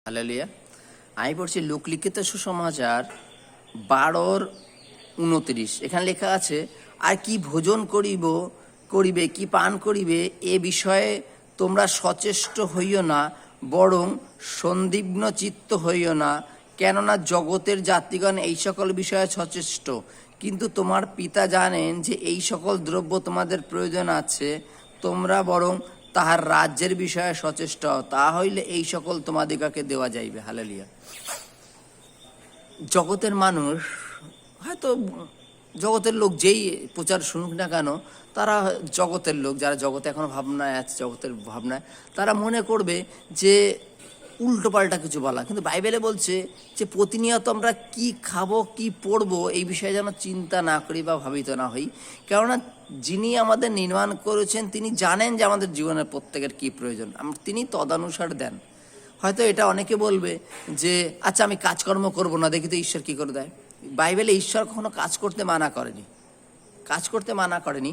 Hallelujah. আমি পড়ছি লোকলিখিত সুসমাচার 12:29। এখানে লেখা আছে, আর কি ভোজন করিবে কি পান করিবে এ বিষয়ে তোমরা সচেষ্ট হইও না, বরং সন্দিগ্ধ চিত্ত হইও না, কেননা জগতের যাত্রীগণ এই সকল বিষয়ে সচেষ্ট। কিন্তু তোমার পিতা জানেন যে এই সকল দ্রব্য তোমাদের প্রয়োজন আছে, তোমরা বরং তাহার রাজ্যের বিষয়ে সচেষ্ট হও, তা হইলে এই সকল তোমাদিগকে দেওয়া যাইবে। হালেলুয়া। জগতের মানুষ, হয়তো জগতের লোক যেই প্রচার শুনুক না কেন, তারা জগতের লোক, যারা জগতে এখনো ভাবনায় আছে, জগতের ভাবনায়, তারা মনে করবে যে উল্টো পাল্টা কিছু বলা। কিন্তু বাইবেলে বলছে যে প্রতিনিয়ত আমরা কি খাবো কি পড়বো এই বিষয়ে যেন চিন্তা না করি বা ভাবিত না হই, কেননা যিনি আমাদের নির্মাণ করেছেন তিনি জানেন যে আমাদের জীবনের প্রত্যেকের কি প্রয়োজন, তিনি তদানুসার দেন। হয়তো এটা অনেকে বলবে যে আচ্ছা আমি কাজকর্ম করব না, দেখি তো ঈশ্বর কি করে দেয়। বাইবেলে ঈশ্বর কখনো কাজ করতে মানা করেনি।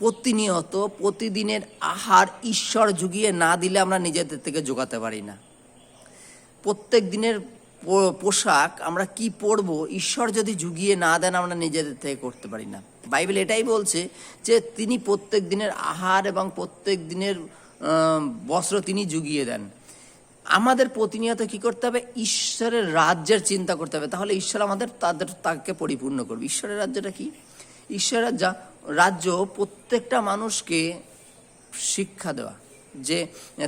প্রতিনিয়ত প্রতিদিনের আহার ঈশ্বর জুগিয়ে না দিলে আমরা নিজেদের থেকে জোগাতে পারি না। প্রত্যেক দিনের পোশাক আমরা কি পরবো ঈশ্বর যদি জুগিয়ে না দেন আমরা নিজেদের থেকে করতে পারি না। বাইবেল এটাই বলছে যে তিনি প্রত্যেক দিনের আহার এবং প্রত্যেক দিনের বস্ত্র তিনি জুগিয়ে দেন। আমাদের প্রতিনিয়ত কি করতে হবে? ঈশ্বরের রাজ্যের চিন্তা করতে হবে, তাহলে ঈশ্বর তাকে পরিপূর্ণ করবে। ঈশ্বরের রাজ্যটা কি? ঈশ্বরের রাজ্য প্রত্যেকটা মানুষকে শিক্ষা দেওয়া, যে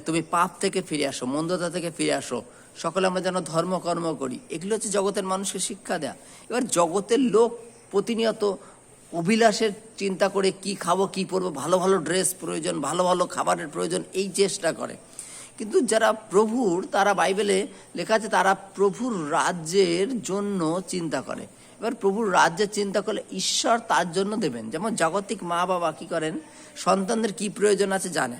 তুমি পাপ থেকে ফিরে আসো, মন্দতা থেকে ফিরে আসো, সকলে আমরা যেন ধর্মকর্ম করি। এগুলো হচ্ছে জগতের মানুষকে শিক্ষা দেয়া। এবার জগতের লোক প্রতিনিয়ত অভিলাষের চিন্তা করে কি খাবো কি পরবো, ভালো ভালো ড্রেস প্রয়োজন, ভালো ভালো খাবারের প্রয়োজন, এই চেষ্টা করে। কিন্তু যারা প্রভুর, তারা বাইবেলে লেখা আছে তারা প্রভুর রাজ্যের জন্য চিন্তা করে। এবার প্রভুর রাজ্যের চিন্তা করলে ঈশ্বর তার জন্য দেবেন। যেমন জাগতিক মা বাবা কি করেন, সন্তানদের কি প্রয়োজন আছে জানে,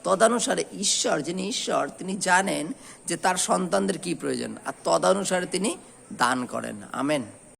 তদানুসারে ঈশ্বর, যিনি ঈশ্বর, তিনি জানেন যে তার সন্তানদের কি প্রয়োজন, আর তদানুসারে তিনি দান করেন। আমেন।